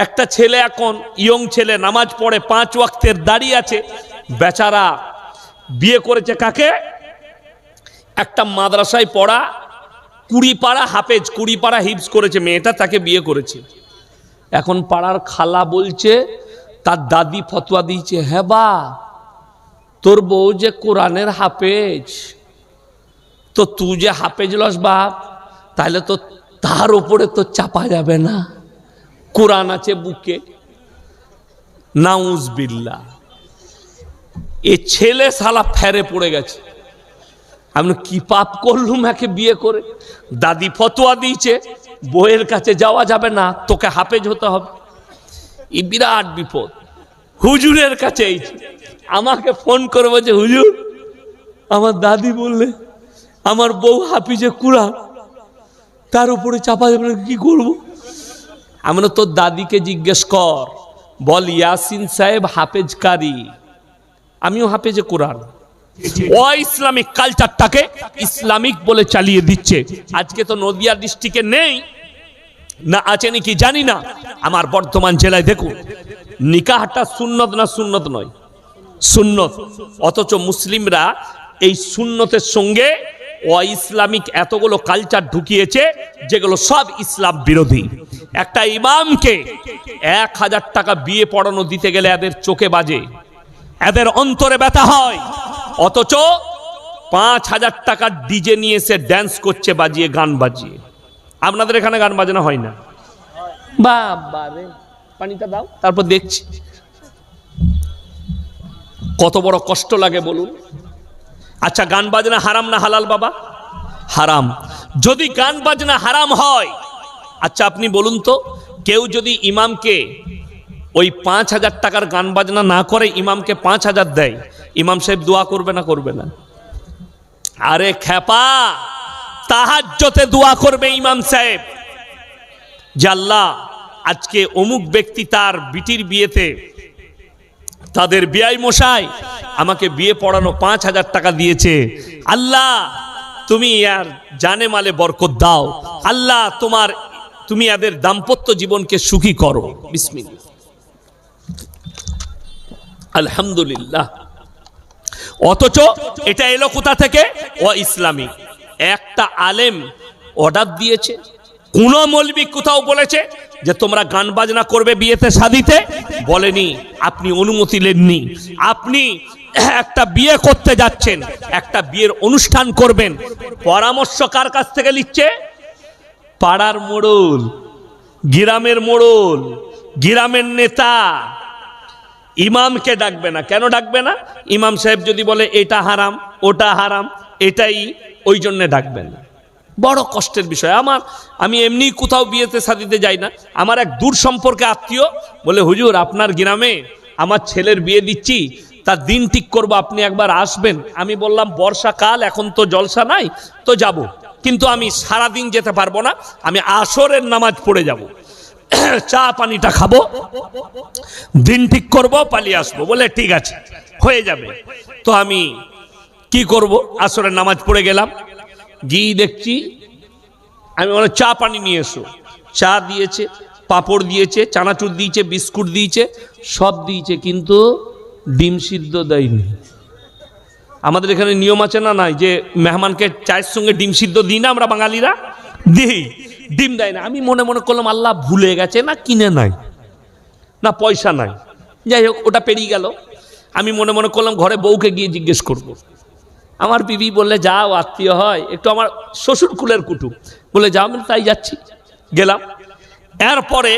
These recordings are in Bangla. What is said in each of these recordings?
একটা ছেলে এখন ইয়ং ছেলে নামাজ পড়ে 5 ওয়াক্তের দাঁড়িয়ে আছে, বেচারা বিয়ে করেছে কাকে? একটা মাদ্রাসায় পড়া 20 পারা হাফেজ, 20 পারা হিফজ করেছে মেয়েটা, তাকে বিয়ে করেছে। এখন পাড়ার খালা বলছে, তার দাদি ফতোয়া দিয়েছে, হ্যাঁ বা তোর বউ যে কোরআনের হাফেজ, তো তুই যে হাফেজ লস বাপ, তাহলে তো তার উপরে তো চাপা যাবে না, কোরআন আছে বুকে। নাউজবিল্লাহ। এ ছেলে শালা ফেরে পড়ে গেছে। আমি কি পাপ করলুম একে বিয়ে করে? দাদি ফতোয়া দিয়েছে বউয়ের কাছে যাওয়া যাবে না, তোকে হাফেজ হতে হবে। এই বিরাট বিপদ। হুজুরের কাছে আমাকে ফোন করে বলছে, হুজুর আমার দাদি বললে আমার বউ হাফিজে কোরআন, তার উপরে চাপা যাবে না, কি করবো? আমি তোর দাদিকে জিজ্ঞেস কর, বল ইয়াসিন সাহেব হাফেজ কারি, আমিও হাফেজে কোরআন। ও ইসলামিক কালচারটাকে ইসলামিক বলে চালিয়ে দিচ্ছে। আজকে তো নদিয়া ডিস্ট্রিক্টে নেই, না আছে নাকি জানি না, আমার বর্ধমান জেলায় দেখুন নিকাহটা সুন্নত না সুন্নত নয়? সুন্নত। অথচ মুসলিমরা এই সুন্নতের সঙ্গে ইসলামিক এতগুলো কালচার ঢুকিয়েছে যেগুলো সব ইসলাম বিরোধী। একটা ইমামকে 1000 টাকা বিয়ে পড়ানো দিতে গেলে এদের চোখে বাজে, এদের অন্তরে ব্যথা হয়। অথচ 5000 টাকা ডিজে নিয়ে এসে ড্যান্স করছে বাজিয়ে, গান বাজিয়ে। আপনাদের এখানে গান বাজনা হয় না? বাবা রে, পানিটা দাও তারপর দেখছি। কত বড় কষ্ট লাগে বলুন। আচ্ছা, গান বাজনা হারাম না হালাল বাবা? হারাম। যদি গান বাজনা হারাম হয়, আচ্ছা আপনি বলুন তো, কেউ যদি ইমামকে ওই 5000 টাকার গান বাজনা না করে ইমামকে 5000 দেয়, ইমাম সাহেব দোয়া করবে না করবে না? আরে খেপা, তাহাজ্জুদে দোয়া করবে ইমাম সাহেব যে আল্লাহ আজকে অমুক ব্যক্তি তার বিটির বিয়েতে তাদের বিয়াই মশাই আমাকে বিয়ে পড়ানো 5000 টাকা দিয়েছে, আল্লাহ তুমি আর জানে মালে বরকত দাও, আল্লাহ তুমি এদের দাম্পত্য জীবনকে সুখী করো। বিসমিল্লাহ, আলহামদুলিল্লাহ। অথচ এটা এলো কোথা থেকে? ও ইসলামী। একটা আলেম অর্ডার দিয়েছে? কোন মৌলবি কোথাও বলেছে যে তোমরা গান বাজনা করবে বিয়েতে শাদিতে? বলেনি। আপনি অনুমতি নেননি। আপনি একটা বিয়ে করতে যাচ্ছেন, একটা বিয়ের অনুষ্ঠান করবেন, পরামর্শ কার কাছ থেকে নিচ্ছে? পাড়ার মোড়ল, গ্রামের মোড়ল, গ্রামের নেতা। ইমামকে ডাকবে না। কেন ডাকবে না? ইমাম সাহেব যদি বলে এটা হারাম, ওটা হারাম, এটাই, ওই জন্য ডাকবেন না। বড় কষ্টের বিষয়। আমি এমনি কোথাও বিয়েতে শাদিতে যাই না, আমার এক দূর সম্পর্কে আত্মীয় বলে, হুজুর আপনার গ্রামে আমার ছেলের বিয়ে দিচ্ছি, তার দিন ঠিক করবো, আপনি একবার আসবেন। আমি বললাম বর্ষাকাল, এখন তো জলসা নাই, তো যাব, কিন্তু আমি সারাদিন যেতে পারবো না, আমি আসরের নামাজ পড়ে যাব, চা পানিটা খাবো, দিন ঠিক করব, পালিয়ে আসবো। বলে ঠিক আছে, হয়ে যাবে। তো আমি কি করব, আসরের নামাজ পড়ে গেলাম, গিয়ে দেখছি আমি বলে চা পানি নিয়ে এসো। চা দিয়েছে, পাঁপড় দিয়েছে, চানাচুর দিয়েছে, বিস্কুট দিয়েছে, সব দিয়েছে, কিন্তু ডিম সিদ্ধ দেয়নি। আমাদের এখানে নিয়ম আছে না নাই যে মেহমানকে চায়ের সঙ্গে ডিম সিদ্ধ দিই না আমরা বাঙালিরা? দিই, ডিম দেয় না। আমি মনে মনে করলাম আল্লাহ ভুলে গেছে, না কিনে নাই, না পয়সা নাই, যাই হোক ওটা পেরিয়ে গেল। আমি মনে মনে করলাম ঘরে বউকে গিয়ে জিজ্ঞেস করব। আমার বিবি বললে যাও, আত্মীয় হয়, একটু আমার শ্বশুর কুলের কুটুম, বলে যাও, আমি তাই যাচ্ছি। গেলাম, এরপরে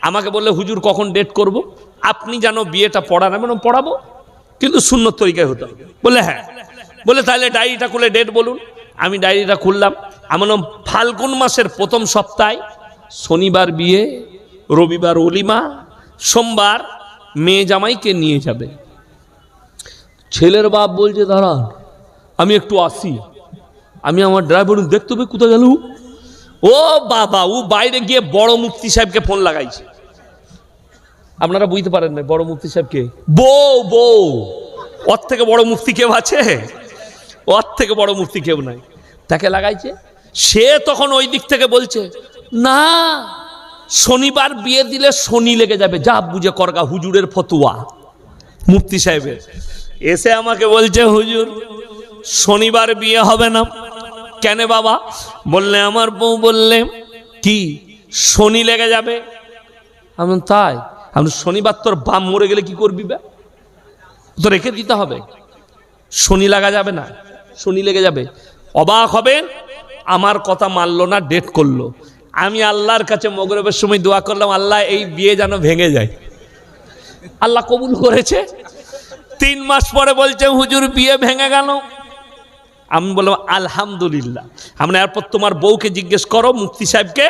আমাকে বললে হুজুর কখন ডেট করব? আপনি জানো বিয়েটা পড়ান? আমি বললাম পড়াবো, কিন্তু সুন্নত তরিকায় হতে হবে। বলে হ্যাঁ। বলে তাহলে ডায়েরিটা খুলে ডেট বলুন। আমি ডায়েরিটা খুললাম, আমি বললাম ফাল্গুন মাসের প্রথম সপ্তাহে, শনিবার বিয়ে, রবিবার অলিমা, সোমবার মেয়ে জামাইকে নিয়ে যাবে। ছেলের বাপ বলছে দাঁড়ান আমি একটু আসি। আমি আমার ড্রাইভার দেখতে হবে কোথায় গেল। ও বাবা, ও বাইরে গিয়ে বড় মুফতি সাহেবকে ফোন লাগাইছে। আপনারা বুঝতে পারেন না বড় মুফতি সাহেবকে? বউ, ওর থেকে বড় মুফতি কেউ আছে? ওর থেকে বড় মুফতি কেউ নাই। তাকে লাগাইছে। সে তখন ওই দিক থেকে বলছে না শনিবার বিয়ে দিলে শনি লেগে যাবে, যা বুঝে করগা, হুজুরের ফতুয়া মুফতি সাহেবের। এসে আমাকে বলছে হুজুর শনিবার বিয়ে হবে না। কেন বাবা? বললে আমার বউ বললে কি শনি লেগে যাবে। আমি তাই? আমি শনিবার তোর বাম মরে গেলে কি করবি? তো রেখে দিতে হবে, শনি লাগা যাবে না, শনি লেগে যাবে। অবাক হবেন, আমার কথা মানলো না, ডেট করলো। আমি আল্লাহর কাছে মগরিবের সময় দোয়া করলাম, আল্লাহ এই বিয়ে যেন ভেঙে যায়। আল্লাহ কবুল করেছে। 3 মাস পরে বলছে হুজুর বিয়ে ভেঙে গেল। আমি বললাম আলহামদুলিল্লাহ। আমরা এরপর তোমার বউকে জিজ্ঞেস করো মুফতি সাহেবকে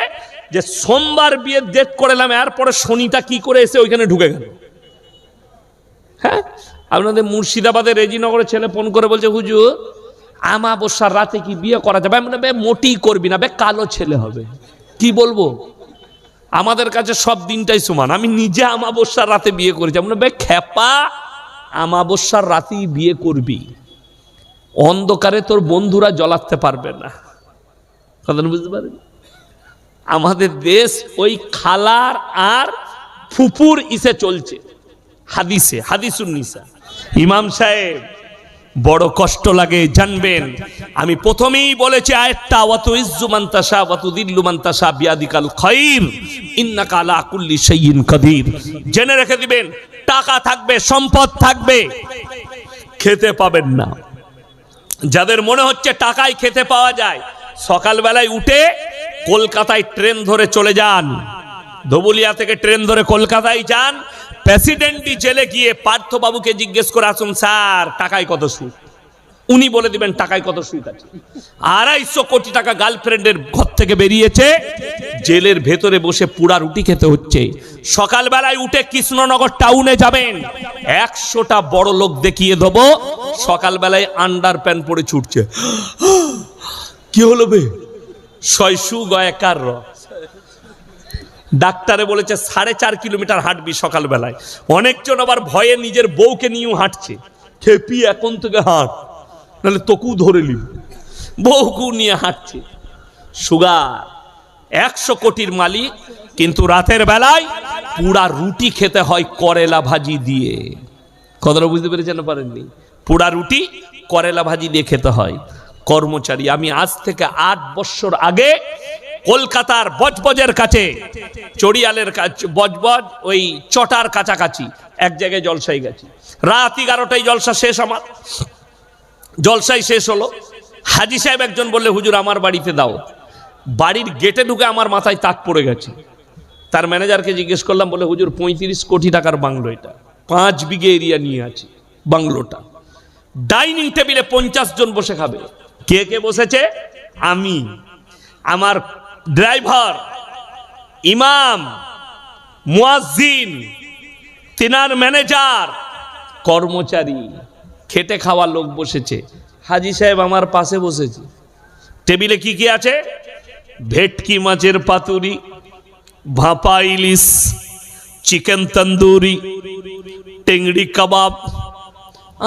যে সোমবার বিয়ের ডেট করেলাম, এরপরে শনিটা কি করে এসে ওইখানে ঢুকে গেল। হ্যাঁ, আপনাদের মুর্শিদাবাদের রেজিনগরের ছেলে ফোন করে বলছে হুজুর আমাবস্যার রাতে কি বিয়ে করা যাবে? আমি বে মোটেই করবি না, বে কালো ছেলে হবে। কি বলবো, আমাদের কাছে সব দিনটাই সমান। আমি নিজে আমাবস্যার রাতে বিয়ে করেছি। আমরা বে খেপা, আমাবস্যার রাতেই বিয়ে করবি, অন্ধকারে তোর বন্ধুরা জ্বলাতে পারবে না। কথা বুঝতে পারেন? আমাদের দেশ ওই খালার আর ফুপুর ইসে চলছে, হাদিসে, হাদিসুন নিসা। ইমাম সাহেব বড় কষ্ট লাগে জানবেন। আমি প্রথমেই বলেছি আয়াতটা, ওয়াতু ইজ্জু মান তাশা ওয়া তুযিল্লু মান তাশা বিয়াদিকাল খায়র ইন্নাকা আলা কুল্লি শাইইন কাদির। জেনে রেখে দিবেন, টাকা থাকবে, সম্পদ থাকবে, খেতে পাবেন না। যাদের মনে হচ্ছে টাকায় খেতে পাওয়া যায়, সকালবেলায় উঠে কলকাতায় ট্রেন ধরে চলে যান, ধবুলিয়া থেকে ট্রেন ধরে কলকাতায় যান, প্রেসিডেন্টি জেলে গিয়ে পার্থবাবুকে জিজ্ঞেস করে আসুন, স্যার টাকায় কত সুদ? উনি বলে দিবেন টাকায় কত সুদ আছে। 250 কোটি টাকা গার্লফ্রেন্ডের ঘর থেকে বেরিয়েছে, জেলের ভেতরে বসে পুরা রুটি খেতে হচ্ছে। সকালবেলায় উঠে কৃষ্ণনগর টাউনে যাবেন, 100টা বড় লোক দেখিয়ে দেবো, সকালবেলায় আন্ডার প্যান্ট পরে ছুটছে। কি হলো বে? শয়সু গয়কার র। ডাক্তারে বলেছে 4.5 কিলোমিটার হাঁটবি সকালবেলায়। অনেকজন আবার ভয়ে নিজের বউকে নিয়েও হাঁটছে, খেপি এখন থেকে হাঁট, নাহলে তোকেও ধরে নিব। বউকু নিয়ে হাঁটছে। সুগার, 100 কোটির মালিক, কিন্তু রাতের বেলায় পুরা রুটি খেতে হয় করেলা ভাজি দিয়ে। কথাটা বুঝতে পেরেছেন না পারেননি? পুরা রুটি করেলা ভাজি দিয়ে খেতে হয়। কর্মচারী, আমি আজ থেকে 8 বছর আগে কলকাতার বজবজের কাছে, চড়িয়ালের কাছে, বজবজ ওই চটার কাছাকাছি এক জায়গায় জলসায় গেছি। রাত 11টায় জলসা শেষ। আমার জলসাই শেষ হলো, হাজি সাহেব একজন বললে হুজুর আমার বাড়িতে দাও। বাড়ির গেটে ঢুকে আমার মাথায় তাক পড়ে গেছে। তার ম্যানেজারকে জিজ্ঞেস করলাম, বলে হুজুর 35 কোটি টাকার বাংলো, এটা 5 বিঘে এরিয়া নিয়ে আছে বাংলোটা। ডাইনিং টেবিলে 50 জন বসে খাবে। কে কে বসেছে? আমি, আমার ড্রাইভার, ইমাম, মুয়াজ্জিন, তিনার ম্যানেজার, কর্মচারী, খেটে খাওয়া লোক বসেছে। হাজি সাহেব আমার পাশে বসেছে। টেবিলে কি কি আছে? ভেটকি মাছের পাতুরি, ভাপা ইলিশ, চিকেন তন্দুরি, টেংড়ি কাবাব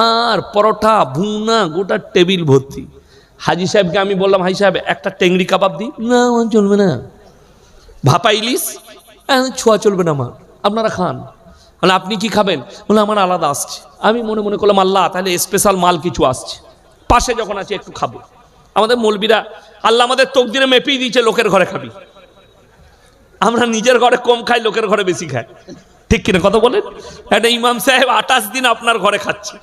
আর পরোটা, ভুনা, গোটা টেবিল ভর্তি। হাজি সাহেবকে আমি বললাম, হাজি সাহেব একটা টেংড়ি কাবাব দিই। না চলবে না। ভাপা ইলিশ ছোঁয়া চলবে না, আমার, আপনারা খান। বলে আপনি কি খাবেন? বলে আমার আলাদা আসছে। আমি মনে মনে করলাম আল্লাহ তাহলে স্পেশাল মাল কিছু আসছে, পাশে যখন আছে একটু খাবো। আমাদের মৌলবীরা আল্লাহ আমাদের তকদিরে মেপেই দিয়েছে, লোকের ঘরে খাবি। আমরা নিজের ঘরে কম খাই, লোকের ঘরে বেশি খাই, ঠিক কিনা কথা বলেন? একটা ইমাম সাহেব 28 দিন আপনার ঘরে খাচ্ছে,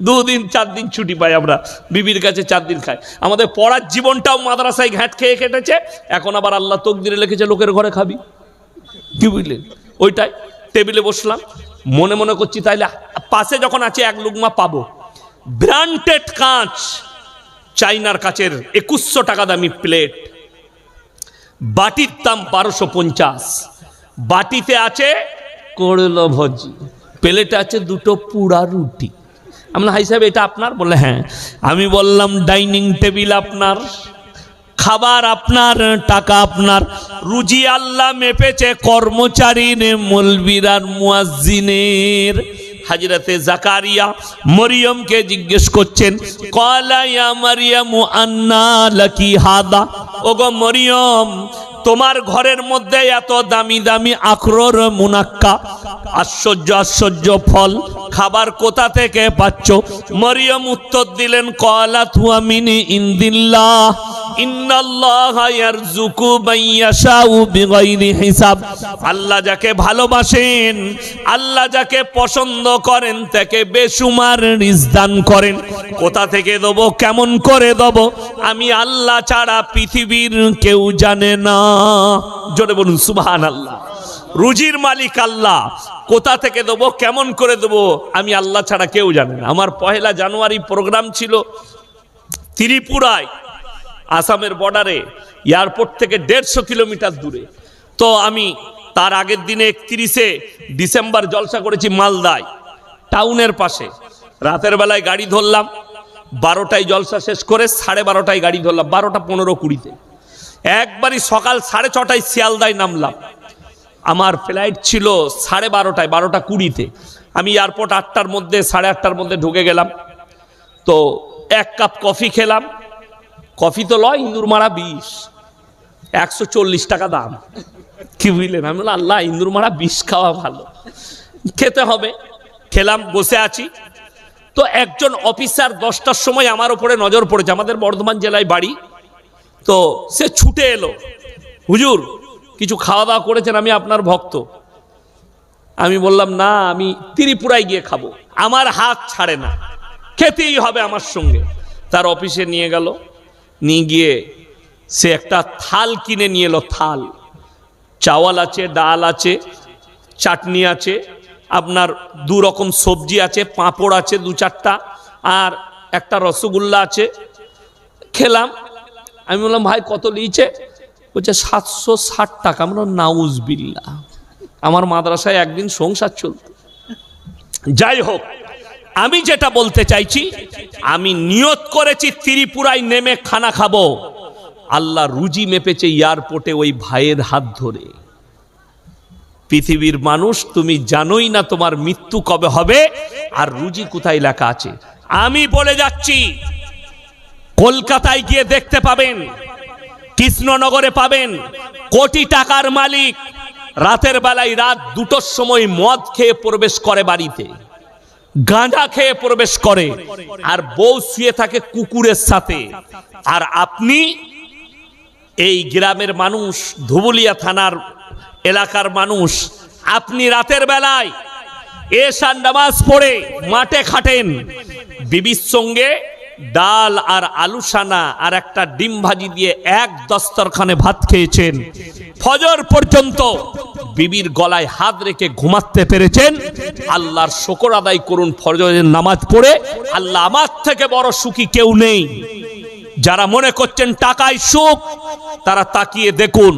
2 দিন 4 দিন ছুটি পাই আমরা, বিবির কাছে 4 দিন খাই। আমাদের পড়ার জীবনটাও মাদ্রাসায় ঘ্যাট খেয়ে কেটেছে, এখন আবার আল্লাহ তকদিরে লিখেছে লোকের ঘরে খাবি। কি বুঝলেন? ওইটাই টেবিলে বসলাম, মনে মনে করছি তাইলে পাশে যখন আছে 1 লুকমা পাবো। ব্র্যান্ডেড কাঁচ, চাইনার কাচের 2100 টাকা দামি প্লেট, বাটির দাম 1250। বাটিতে আছে করলা ভাজি, প্লেটে আছে 2টো পুরা রুটি। আমরা হাই সাহেব এটা আপনার? বললে হ্যাঁ। আমি বললাম ডাইনিং টেবিল আপনার, খাবার আপনার, টাকা আপনার, রুজি আল্লাহ মেপেছে কর্মচারীর, মৌলবীর আর মুয়াজ্জিনের। হাজরাতে জাকারিয়া মরিয়মকে জিজ্ঞেস করছেন, ক্বালা ইয়া মারইয়ামু আন্না লাকি হাদা, ওগো মরিয়ম, তোমার ঘরের মধ্যে এত দামি দামি আখরোর মুনাক্কা, আশ্চর্য আশ্চর্য ফল, খাবার কোথা থেকে পাচ্ছ? মরিয়ম উত্তর দিলেন, ক্বালাত হুয়া মিন ইনদিল্লাহ ইন্নাল্লাহা ইয়ারযুকু মান ইয়াশাউ বিগাইরি হিসাব। আল্লাহ যাকে ভালোবাসেন, আল্লাহ যাকে পছন্দ করেন, তাকে বেশুমার রিজক দান করেন। কোথা থেকে দেব, কেমন করে দেব, আমি আল্লাহ ছাড়া পৃথিবীর কেউ জানে না। জোরে বলুন সুবহানাল্লাহ। রুজির মালিক আল্লাহ, কোথা থেকে দেবো, কেমন করে দেবো, আমি আল্লাহ ছাড়া কেউ জানে না। আমার 1 জানুয়ারি প্রোগ্রাম ছিল ত্রিপুরায়, আসামের বর্ডারে, এয়ারপোর্ট থেকে 150 কিলোমিটার দূরে। তো আমি তার আগের দিনে 31শে ডিসেম্বর জলসা করেছি মালদায়, টাউনের পাশে। রাতের বেলায় গাড়ি ধরলাম, 12টায় জলসা শেষ করে 12:30টায় গাড়ি ধরলাম, 12:15-20-তে। একবারই সকাল 6:30টায় শিয়ালদায় নামলাম। আমার ফ্লাইট ছিল 12:30টায়, 12:20-তে। আমি এয়ারপোর্ট 8টার মধ্যে, 8:30টার মধ্যে ঢুকে গেলাম। তো 1 কাপ কফি খেলাম। কফি তো লয়, ইন্দুর মারা 20, 140 টাকা দাম। কি বুঝলেন? আমি বললাম, আল্লাহ, ইন্দুর মারা 20 খাওয়া ভালো, খেতে হবে। খেলাম, বসে আছি। তো একজন অফিসার 10টার সময় আমার উপরে নজর পড়েছে, আমাদের বর্ধমান জেলায় বাড়ি। তো সে ছুটে এলো, হুজুর কিছু খাওয়া দাওয়া করেছেন, আমি আপনার ভক্ত। আমি বললাম, না, আমি ত্রিপুরায় গিয়ে খাবো, আমার হাত ছাড়ে না, খেতেই হবে আমার সঙ্গে। তার অফিসে নিয়ে গেল, নিয়ে গিয়ে সে একটা থাল কিনে নিয়ে এলো। থাল, চাওয়াল আছে, ডাল আছে, চাটনি আছে, আপনার 2 রকম সবজি আছে, পাঁপড় আছে 2-4টা, আর একটা রসগোল্লা আছে। খেলাম। আমি বললাম, ভাই কত লিয়েছে? বলছে 760 টাকা। আমরা নাউজবিল্লাহ, আমার মাদ্রাসায় একদিন সংসার চলত। যাই হোক, আমি যেটা বলতে চাইছি, আমি নিয়ত করেছি ত্রিপুরায় নেমে খানা খাবো। আল্লাহ রুজি মেপেছে এয়ারপোর্টে ওই ভাইয়ের হাত ধরে। পৃথিবীর মানুষ, তুমি জানোই না তোমার মৃত্যু কবে হবে আর রুজি কোথায় লেখা আছে। আমি বলে যাচ্ছি, কলকাতায় গিয়ে দেখতে পাবেন, কৃষ্ণনগরে পাবেন, কোটি টাকার মালিক রাতের বেলায়, রাত 2টোর সময় মদ খেয়ে প্রবেশ করে বাড়িতে, গাঁজা খেয়ে প্রবেশ করে, আর বউ শুয়ে থাকে কুকুরের সাথে। আর আপনি এই গ্রামের মানুষ, ধুবুলিয়া থানার এলাকার মানুষ, আপনি রাতের বেলায় এশার নামাজ পড়ে মাঠে খাটেন, বিবির সঙ্গে ডাল আর আলু সানা আর একটা ডিম ভাজি দিয়ে 1 দস্তরখানে ভাত খেয়েছেন। ফজর পর্যন্ত বিবির গলায় হাত রেখে ঘুমাতে পেরেছেন। আল্লাহর শুকর আদায় করুন ফজরের নামাজ পড়ে। আল্লাহ আমার থেকে বড় সুখী কেউ নেই। যারা মনে করছেন টাকায় সুখ, তারা তাকিয়ে দেখুন,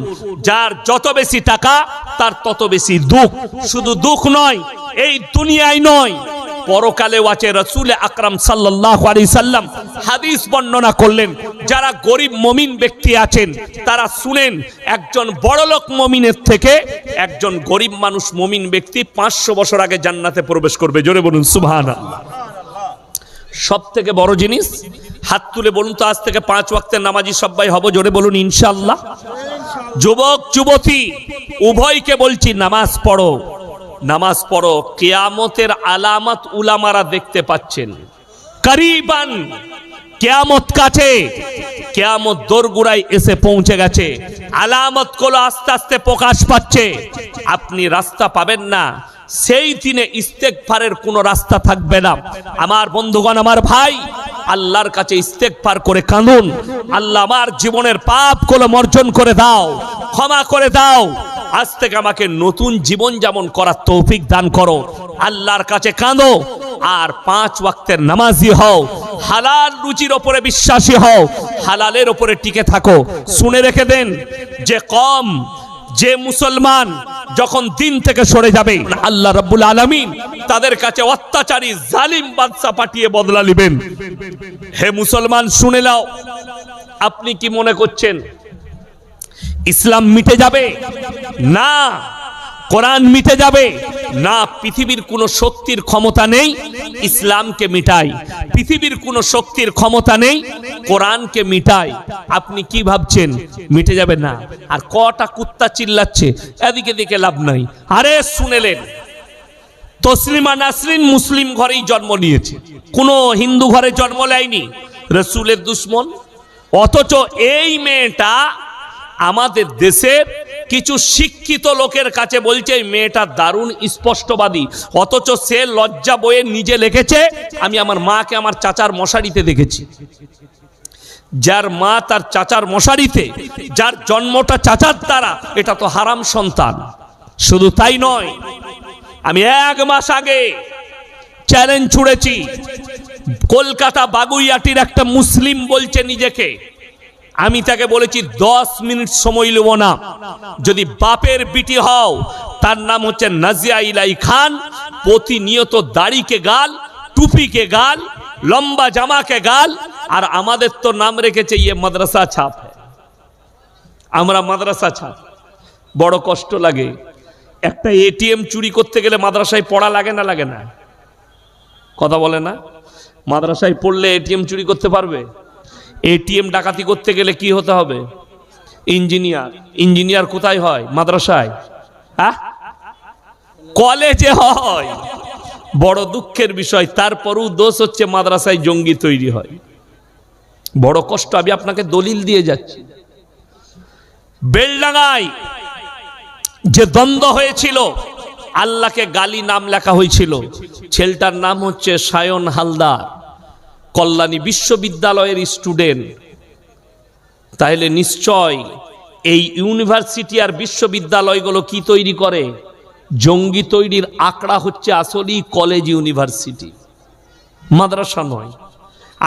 যার যত বেশি টাকা তার তত বেশি দুঃখ। শুধু দুঃখ নয়, এই দুনিয়ায় নয়, পরকালেও আছে। রাসূল আকরাম সাল্লাল্লাহু আলাইহি সাল্লাম হাদিস বর্ণনা করলেন, যারা গরিব মুমিন ব্যক্তি আছেন তারা শুনেন, একজন বড়লোক মুমিনের থেকে একজন গরিব মানুষ মুমিন ব্যক্তি 500 বছর আগে জান্নাতে প্রবেশ করবে। জোরে বলুন সুবহানাল্লাহ। সব থেকে বড় জিনিস, হাত তুলে বলুন তো, আজ থেকে 5 ওয়াক্তের নামাজি সবাই হব। জোরে বলুন ইনশাআল্লাহ। যুবক যুবতী উভয়কে বলছি, নামাজ পড়ো, নামাজ পড়ো। কিয়ামতের আলামত উলামারা দেখতে পাচ্ছেন। করিবান, কিয়ামত কাছে, কিয়ামত দোরগোড়ায় এসে পৌঁছে গেছে। আলামত গুলো আস্তে আস্তে প্রকাশ পাচ্ছে। আপনি রাস্তা পাবেন না, সেই দিনে ইস্তেগফারের কোনো রাস্তা থাকবে না। আমার বন্ধুগণ, আমার ভাই, আল্লাহর কাছে ইস্তেগফার করে কাঁদুন, আল্লাহ আমার জীবনের পাপগুলো মার্জন করে দাও, ক্ষমা করে দাও, আজ থেকে আমাকে নতুন জীবন যেমন করার তৌফিক দান করো। আল্লাহর কাছে কাঁদো আর 5 ওয়াক্তের নামাজি হও। হালাল রুজির ওপরে বিশ্বাসী হও, হালালের ওপরে টিকে থাকো। শুনে রেখে দেন, যে মুসলমান যখন দিন থেকে সরে যাবে, আল্লাহ রাব্বুল আলামিন তাদের কাছে অত্যাচারী জালিম বাদশা পাঠিয়ে বদলা নেবেন। হে মুসলমান, শুনে নাও, আপনি কি মনে করছেন ইসলাম মিটে যাবে? না, কোরআন মিটে যাবে না। পৃথিবীর কোনো শক্তির ক্ষমতা নেই ইসলামকে মিটাই, পৃথিবীর কোনো শক্তির ক্ষমতা নেই কোরআনকে মিটাই। আপনি কি ভাবছেন মিটে যাবে? না। আর কটা কুত্তা চিল্লাচ্ছে, এদিকে দিকে লাভ নাই। আরে শুনেলেন, তসলিমা নাসরিন মুসলিম ঘরেই জন্ম নিয়েছে, কোনো হিন্দু ঘরে জন্ম নেয়নি, রসুলের দুশ্মন। অথচ এই মেয়েটা আমাদের দেশের কিছু শিক্ষিত লোকের কাছে বলছে এই মেয়েটা দারুণ স্পষ্টবাদী, অথচ সে লজ্জা বয়ে নিজে লিখেছে আমি আমার মাকে আমার চাচার মশারিতে দেখেছি। যার মা তার চাচার মশারিতে, যার জন্মটা চাচার দ্বারা, এটা তো হারাম সন্তান। শুধু তাই নয়, আমি 1 মাস আগে চ্যালেঞ্জ ছুড়েছি, কলকাতা বাগুইয়াটির একটা মুসলিম বলছে নিজেকে, আমি তাকে বলেছি 10 মিনিট সময় নেব না, যদি বাপের বিটি হও, তার নাম হচ্ছে নাজিয়া ইলাই খান, প্রতিনিয়ত দাড়িকে গাল, টুপিকে গাল, লম্বা জামাকে গাল, আর আমাদের তো নাম রেখেছে ইয়ে মাদ্রাসা ছাপ। আমরা মাদ্রাসা ছাপ। বড় কষ্ট লাগে। একটা এটিএম চুরি করতে গেলে মাদ্রাসায় পড়া লাগে না? লাগে না? কথা বলে না? মাদ্রাসায় পড়লে এটিএম চুরি করতে পারবে? এটিএম ডাকাতি করতে গেলে কি হতে হবে? ইঞ্জিনিয়ার। ইঞ্জিনিয়ার কোথায় হয়? মাদ্রাসায়। হ্যাঁ, কলেজে হয়। বড় দুঃখের বিষয়। তারপরও দোষ হচ্ছে মাদ্রাসায় জঙ্গি তৈরি হয়। বড় কষ্ট। আমি আপনাকে দলিল দিয়ে যাচ্ছি। বেলডাঙ্গায় যে দ্বন্দ্ব হয়েছিল, আল্লাহকে গালি নাম লেখা হয়েছিল, ছেলেটার নাম হচ্ছে সায়ন হালদার, কল্যাণী বিশ্ববিদ্যালয়ের স্টুডেন্ট। তাহলে নিশ্চয় এই ইউনিভার্সিটি আর বিশ্ববিদ্যালয়গুলো কি তৈরি করে? জঙ্গি তৈরির আঁকড়া হচ্ছে আসলেই কলেজ ইউনিভার্সিটি, মাদ্রাসা নয়।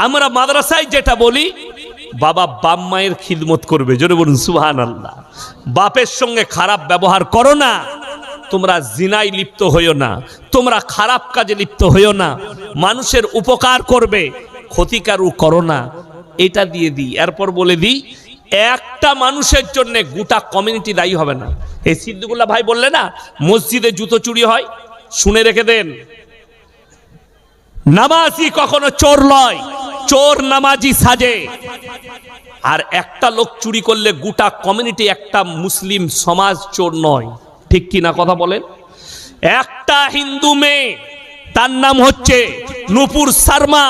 আমরা মাদ্রাসায় যেটা বলি, বাবা বাপ মায়ের খিদমত করবে, জোরে বলুন সুবহানাল্লাহ। বাপের সঙ্গে খারাপ ব্যবহার করো না, তোমরা জিনায় লিপ্ত হইও না, তোমরা খারাপ কাজে লিপ্ত হইও না, মানুষের উপকার করবে, ক্ষতিকারও করো না। এটা দিয়ে দিই। এরপর বলে দিই, একটা মানুষের জন্য গোটা কমিউনিটি দায়ী হবে না। এই সিদ্দিকুল্লাহ ভাই বললে না মসজিদে জুতো চুরি হয়, শুনে রেখে দেন, নামাজি কখনো চোর নয়, চোর নামাজি সাজে। আর একটা লোক চুরি করলে গোটা কমিউনিটি, একটা মুসলিম সমাজ চোর নয়। ঠিক কি না কথা বলেন? একটা হিন্দু মেয়ে, তার নাম হচ্ছে নূপুর শর্মা,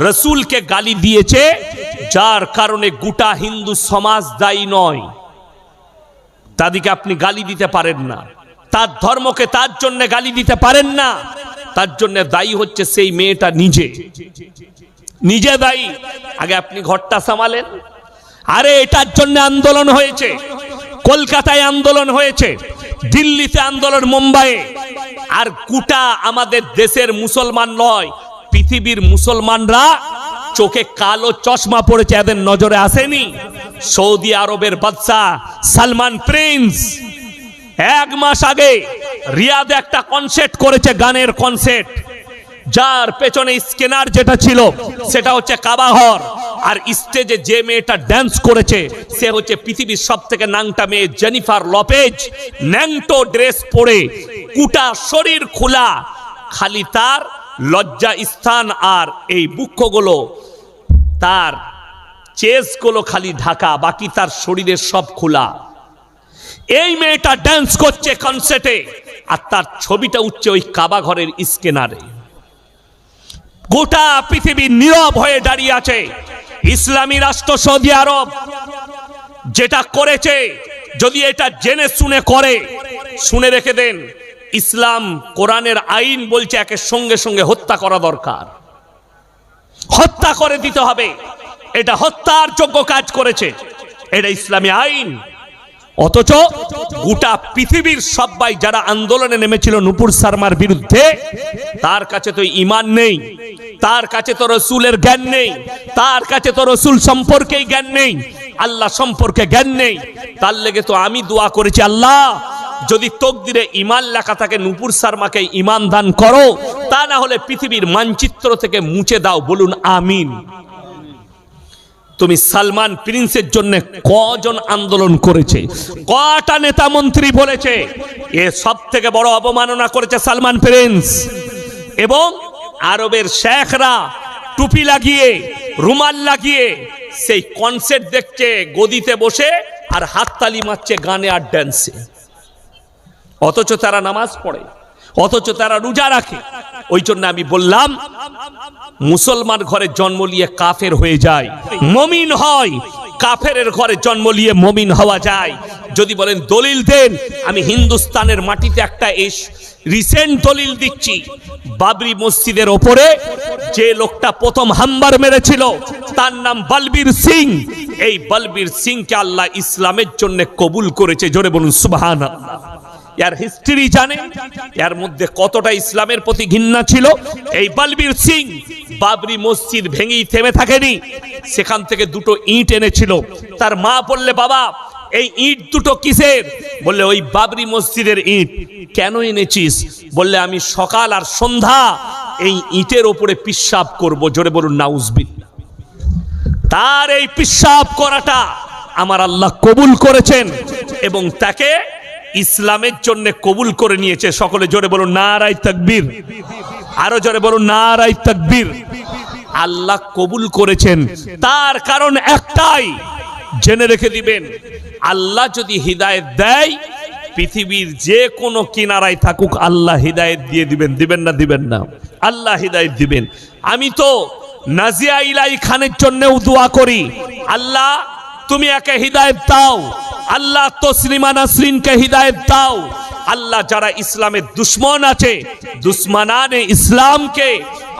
রসুলকে গালি দিয়েছে, যার কারণে গোটা হিন্দু সমাজ দায়ী নয়। তাদেরকে আপনি গালি দিতে পারেন না, তার ধর্মকে তার জন্য গালি দিতে পারেন না। তার জন্য দায়ী হচ্ছে সেই মেয়েটা নিজে, নিজে দায়ী। আগে আপনি ঘরটা সামালেন। আরে এটার জন্য আন্দোলন হয়েছে, কলকাতায় আন্দোলন হয়েছে, দিল্লিতে আন্দোলন, মুম্বাইয়ে। আর গোটা আমাদের দেশের মুসলমান নয়, পৃথিবীর মুসলমানরা চোখে কালো চশমা পড়েছে, এদের নজরে আসেনি? সৌদি আরবের বাদশা সালমান প্রিন্স 1 মাস আগে রিয়াদে একটা কনসার্ট করেছে, গানের কনসার্ট, যার পেছনে স্ক্যানার যেটা ছিল সেটা হচ্ছে কাবাঘর। আর স্টেজে যে মেয়েটা ড্যান্স করেছে সে হচ্ছে পৃথিবীর সবথেকে ন্যাংটা মেয়ে জেনিফার লপেজ। ন্যাংটো ড্রেস পরে, গোটা শরীর খোলা, খালি তার লজ্জা স্থান আর এই বুকগুলো, তার চেস্টগুলো খালি ঢাকা, বাকি তার শরীরের সব খোলা। এই মেয়েটা ড্যান্স করছে কনসার্টে, আর তার ছবিটা উঠছে ওই কাবা ঘরের স্ক্যানারে। গোটা পৃথিবী নীরব হয়ে দাঁড়িয়ে আছে। ইসলামী রাষ্ট্র সৌদি আরব যেটা করেছে, যদি এটা জেনে শুনে করে, শুনে রেখে দেন, ইসলাম কোরআনের আইন বলছে একে সঙ্গে সঙ্গে হত্যা করা দরকার, হত্যা করে দিতে হবে। এটা হত্যার যোগ্য কাজ করেছে, এটা ইসলামী আইন। অথচ গোটা পৃথিবীর সবাই যারা আন্দোলনে নেমেছিল নূপুর শর্মার বিরুদ্ধে, তার কাছে তো ঈমান নেই, তার কাছে তো রসুলের জ্ঞান নেই, তার কাছে তো রসুল সম্পর্কেই জ্ঞান নেই, আল্লাহ সম্পর্কে জ্ঞান নেই। তার লেগে তো আমি দোয়া করেছি, আল্লাহ যদি তকদিরে ঈমান লেখা থাকে নূপুর শর্মাকে ঈমান দান করো, তা না হলে পৃথিবীর মানচিত্র থেকে মুছে দাও। বলুন আমিন। তুমি সালমান প্রিন্সের জন্য কজন আন্দোলন করেছে, কটা নেতা মন্ত্রী বলেছে এ সব থেকে বড় অবমাননা করেছে সালমান প্রিন্স। এবং আরবের শেখরা টুপি লাগিয়ে রুমাল লাগিয়ে সেই কনসার্ট দেখছে গদিতে বসে আর হাততালি মারছে গানে আর ড্যান্সে, অথচ তারা নামাজ পড়ে, অথচ তারা রোজা রাখে। ওই জন্য আমি বললাম মুসলমান ঘরে জন্ম নিয়ে কাফের হয়ে যায়, মুমিন হয়। কাফেরের ঘরে জন্ম নিয়ে মুমিন হওয়া যায়। যদি বলেন দলিল দেন, আমি হিন্দুস্তানের মাটিতে একটা রিসেন্ট দলিল দিচ্ছি। বাবরি মসজিদের ওপরে যে লোকটা প্রথম হামবার মেরেছিল তার নাম বলবীর সিং। এই বলবীর সিংকে আল্লাহ ইসলামের জন্য কবুল করেছে, জোরে বলুন সুবহানাল্লাহ। এর হিস্ট্রি জানেন, এর মধ্যে কতটা ইসলামের প্রতি ঘৃণা ছিল। এই বলবীর সিং বাবরি মসজিদ ভেঙেই থেমে থাকেনি, সেখান থেকে দুটো ইট এনেছিল। তার মা বললে বাবা এই ইট দুটো কিসের? বললে ওই বাবরি মসজিদের ইট। কেন এনেছিস? বললে আমি সকাল আর সন্ধ্যা এই ইটের ওপরে পিশাব করব, জোরে বলুন নাউজুবিল্লাহ। তার এই পিশাব করাটা আমার আল্লাহ কবুল করেছেন এবং তাকে ইসলামের জন্য কবুল করে নিয়েছে। সকলে জোরে বলুন নারায়ে তাকবীর, আরো জোরে বলুন নারায়ে তাকবীর। আল্লাহ কবুল করেছেন, তার কারণ একটাই, জেনে রেখে দিবেন, আল্লাহ যদি হিদায়েত দেয় পৃথিবীর যে কোনো কিনারায় থাকুক আল্লাহ হিদায়েত দিয়ে দিবেন। দিবেন না? দিবেন না? আল্লাহ হিদায়েত দিবেন। আমি তো নাজিয়া ইলাই খানের জন্যও দোয়া করি, আল্লাহ তুমি একে হিদায়েত দাও, আল্লাহ তসলিমা নাসরিনকে হিদায়েত দাও। আল্লাহ যারা ইসলামের দুশ্মন আছে, দুশ্মনানে ইসলামকে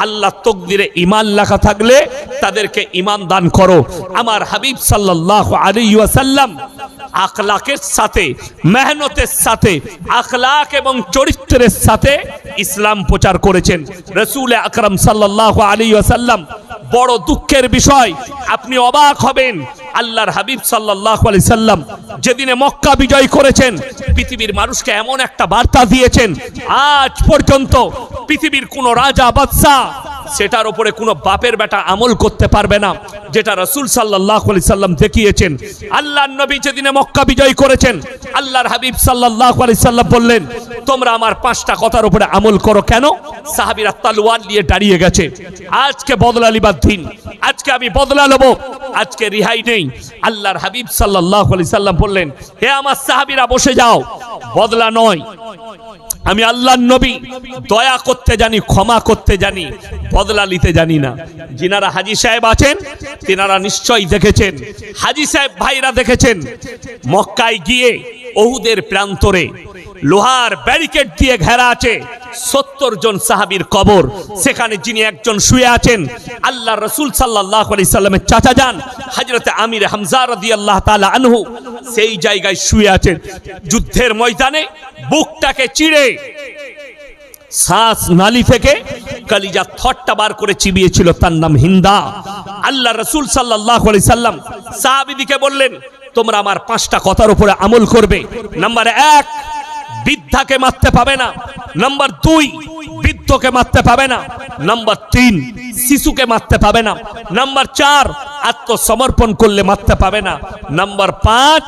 আল্লাহ তকদিরে ঈমান লেখা থাকলে তাদেরকে ঈমান দান করো। আমার হাবিব সাল্লাল্লাহু আলাইহি ওয়াসাল্লাম আখলাকের সাথে, মেহনতের সাথে, আখলাক এবং চরিত্রের সাথে ইসলাম প্রচার করেছেন। রাসূল আকরাম সাল্লাল্লাহু আলাইহি ওয়াসাল্লাম, বড় দুঃখের বিষয়, আপনি অবাক হবেন, আল্লাহর হাবিব সাল্লাল্লাহু আলাইহি সাল্লাম যেদিনে মক্কা বিজয় করেছেন পৃথিবীর মানুষকে এমন একটা বার্তা দিয়েছেন, আজ পর্যন্ত পৃথিবীর কোন রাজা বাদশা সেটার উপরে কোনো বাপের বেটা আমল করতে পারবে না, যেটা রাসূল সাল্লাল্লাহু আলাইহি সাল্লাম দেখিয়েছেন। আল্লাহর নবী যেদিনে মক্কা বিজয় করেছেন আল্লাহর হাবিব সাল্লাল্লাহু আলাইহি সাল্লাম বললেন, তোমরা আমার 5টা কথার উপরে আমল করো। কেন? সাহাবীরা তলোয়ার নিয়ে দাঁড়িয়ে গেছে, আজকে বদলা লিবার দিন, আজকে আমি বদলা নেব, আজকে রিহাই নেই। আল্লাহর হাবিব সাল্লাল্লাহু আলাইহি সাল্লাম বললেন, হে আমার সাহাবীরা বসে যাও, বদলা নয়, আমি আল্লাহর নবী দয়া করতে জানি, ক্ষমা করতে জানি, বদলা নিতে জানি না। যিনারা হাজী সাহেব আছেন তিনারা নিশ্চয়ই দেখেছেন, হাজী সাহেব ভাইরা দেখেছেন, মক্কায় গিয়ে উহুদের প্রান্তরে লোহার ব্যারিকেড দিয়ে ঘেরা আছে, 70 জন সাহাবীর কবর। সেখানে যিনি একজন শুয়ে আছেন আল্লাহর রাসূল সাল্লাল্লাহু আলাইহি সাল্লামের চাচা যান হযরতে আমির হামজা রাদিয়াল্লাহু তাআলা আনহু, সেই জায়গায় শুয়ে আছেন। যুদ্ধের ময়দানে বুকটাকে চিড়ে শ্বাস নালী থেকে কলিজা থটটা বার করে চিবিয়েছিল, তার নাম হিন্দা। আল্লাহ রাসূল সাল্লাল্লাহু আলাইহি সাল্লাম সাহাবীদেরকে বললেন, তোমরা আমার 5টা কথার উপরে আমল করবে। নাম্বার 1, বৃদ্ধাকে মারতে পাবে না। নাম্বার 2, বৃদ্ধকে মারতে পাবে না। নাম্বার 3, শিশুকে মারতে পাবে না। নাম্বার 4, আত্মসমর্পণ করলে মারতে পাবে না। নাম্বার 5,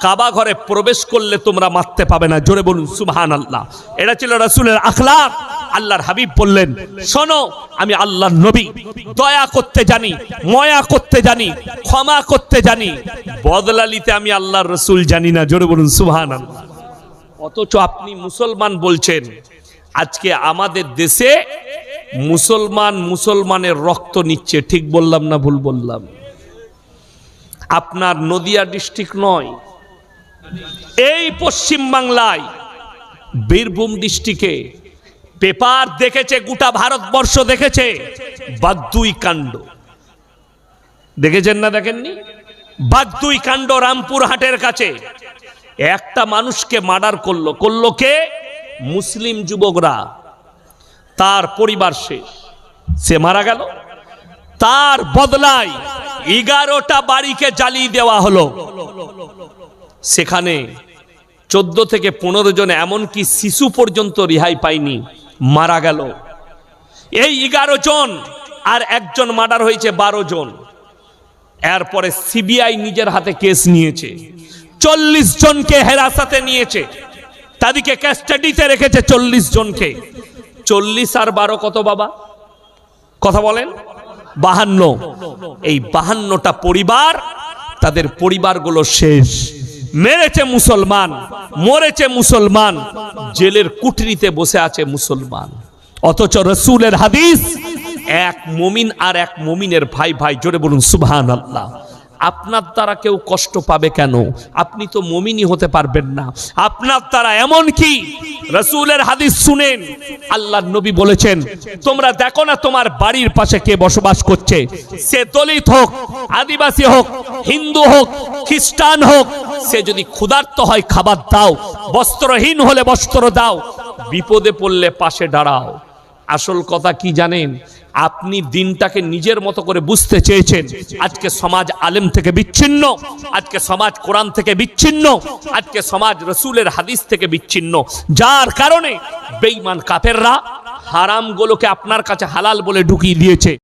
কাবা ঘরে প্রবেশ করলে তোমরা মারতে পাবে না। জোরে বলুন সুবহানাল্লাহ। এটা ছিল রাসূলের আখলাক। আল্লাহর হাবিব বললেন, শোনো, আমি আল্লাহর নবী দয়া করতে জানি, মায়া করতে জানি, ক্ষমা করতে জানি, বদলা নিতে আমি আল্লাহর রাসূল জানি না। জোরে বলুন সুবহানাল্লাহ। অথচ আপনি মুসলমান বলছেন। আজকে আমাদের দেশে মুসলমানের রক্ত নিচ্ছে। ঠিক বললাম না ভুল বললাম? আপনার নদিয়া ডিস্ট্রিক্ট নয়, এই পশ্চিম বাংলায় বীরভূম ডিস্ট্রিক্টে পেপার দেখেছে, গোটা ভারতবর্ষ দেখেছে, বাগদুই কাণ্ড দেখেছেন না? দেখেননি? বাগদুই কাণ্ড রামপুরহাটের কাছে একটা মানুষকে মার্ডার করলো কে? মুসলিম যুবকরা। তার পরিবার শেষ, সে মারা গেল। তার বদলায় 11টা বাড়িকে জ্বালিয়ে দেওয়া হলো। সেখানে 14 থেকে 15 জন, এমনকি শিশু পর্যন্ত রেহাই পায়নি, মারা গেল। এই 11 জন আর একজন মার্ডার হয়েছে 12 জন। এরপরে সিবিআই নিজের হাতে কেস নিয়েছে, 40 জনকে হেরাসাতে নিয়েছে, তাদেরকে কাস্টাডিতে রেখেছে 40 জনকে। 40 আর 12 কত বাবা? কথা বলেন। 52। এই 52টা পরিবার, তাদের পরিবারগুলো শেষ। মেরেছে মুসলমান, মরেছে মুসলমান, জেলের কুঠরিতে বসে আছে মুসলমান। অথচ রাসূলের হাদিস, এক মুমিন আর এক মুমিনের ভাই ভাই। জোরে বলুন সুবহানাল্লাহ। আপনার দ্বারা কেউ কষ্ট পাবে কেন? আপনি তো মুমিনই হতে পারবেন না। আপনার দ্বারা এমন কি রাসূলের হাদিস শুনেন, আল্লাহর নবী বলেছেন, তোমরা দেখো না তোমার বাড়ির পাশে কে বসবাস করছে, সে দলিত হোক, আদিবাসী হোক, হিন্দু হোক, খ্রিস্টান হোক, সে যদি ক্ষুধার্ত হয় খাবার দাও, বস্ত্রহীন হলে বস্ত্র দাও, বিপদে পড়লে পাশে দাঁড়াও। আসল কথা কি জানেন? আপনি দিনটাকে নিজের মতো করে বুঝতে চেয়েছেন। আজকে সমাজ আলেম থেকে বিচ্ছিন্ন, আজকে সমাজ কোরআন থেকে বিচ্ছিন্ন, আজকে সমাজ রাসূলের হাদিস থেকে বিচ্ছিন্ন, যার কারণে বেঈমান কাফেররা হারামগুলোকে আপনার কাছে হালাল বলে ঢুকিয়ে দিয়েছে।